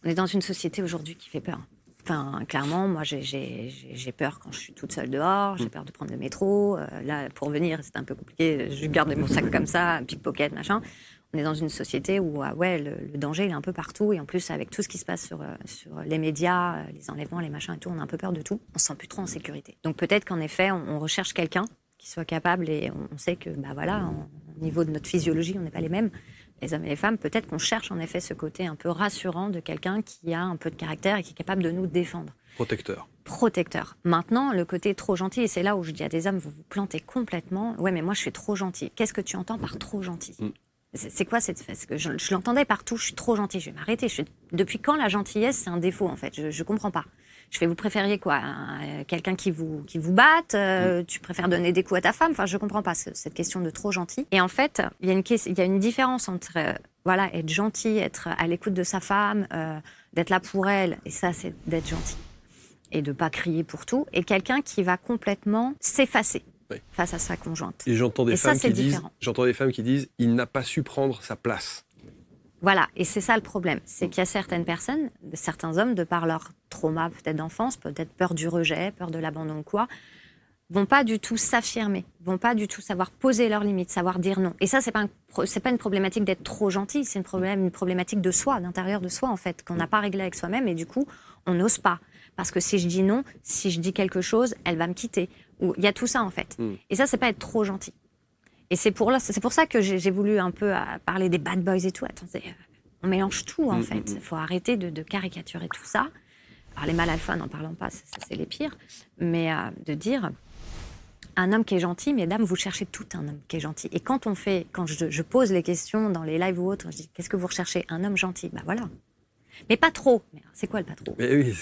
On est dans une société aujourd'hui qui fait peur. Enfin, clairement, moi, j'ai peur quand je suis toute seule dehors, j'ai peur de prendre le métro. Là, pour venir, c'est un peu compliqué. Je garde mon sac comme ça, un pickpocket, machin. On est dans une société où le danger, il est un peu partout. Et en plus, avec tout ce qui se passe sur les médias, les enlèvements, les machins et tout, on a un peu peur de tout. On se sent plus trop en sécurité. Donc peut-être qu'en effet, on recherche quelqu'un qui soit capable, et on sait que, au niveau de notre physiologie, on n'est pas les mêmes, les hommes et les femmes. Peut-être qu'on cherche en effet ce côté un peu rassurant de quelqu'un qui a un peu de caractère et qui est capable de nous défendre. Protecteur. Maintenant, le côté trop gentil, et c'est là où je dis à des hommes, vous vous plantez complètement. Ouais, mais moi, je suis trop gentil. Qu'est-ce que tu entends par trop gentil ? C'est quoi cette... Parce que je l'entendais partout, je suis trop gentil, je vais m'arrêter. Depuis quand la gentillesse, c'est un défaut, en fait ? Je comprends pas. Vous préfériez quoi ? Quelqu'un qui vous batte ? Tu préfères donner des coups à ta femme ? Enfin, je comprends pas cette question de trop gentil. Et en fait, il y a une différence entre être gentil, être à l'écoute de sa femme, d'être là pour elle, et ça, c'est d'être gentil. Et de pas crier pour tout, et quelqu'un qui va complètement s'effacer face à sa conjointe. Et j'entends des femmes qui disent il n'a pas su prendre sa place. Voilà, et c'est ça le problème, c'est qu'il y a certaines personnes, certains hommes, de par leur trauma peut-être d'enfance, peut-être peur du rejet, peur de l'abandon ou quoi, vont pas du tout s'affirmer, vont pas du tout savoir poser leurs limites, savoir dire non. Et ça, c'est pas une problématique d'être trop gentil, c'est une problématique de soi, d'intérieur de soi en fait, qu'on n'a pas réglé avec soi-même, et du coup, on n'ose pas. Parce que si je dis non, si je dis quelque chose, elle va me quitter. Il y a tout ça en fait. Et ça, c'est pas être trop gentil. Et c'est pour ça que j'ai voulu un peu parler des bad boys et tout. Attendez, on mélange tout en fait. Il faut arrêter de caricaturer tout ça. Alors les mâles alpha, n'en parlons pas, ça, c'est les pires. Mais de dire, un homme qui est gentil, mesdames, vous cherchez tout un homme qui est gentil. Et quand je pose les questions dans les lives ou autres, je dis, qu'est-ce que vous recherchez ? Un homme gentil. Voilà. Mais pas trop. Mais c'est quoi le pas trop ? Mais oui.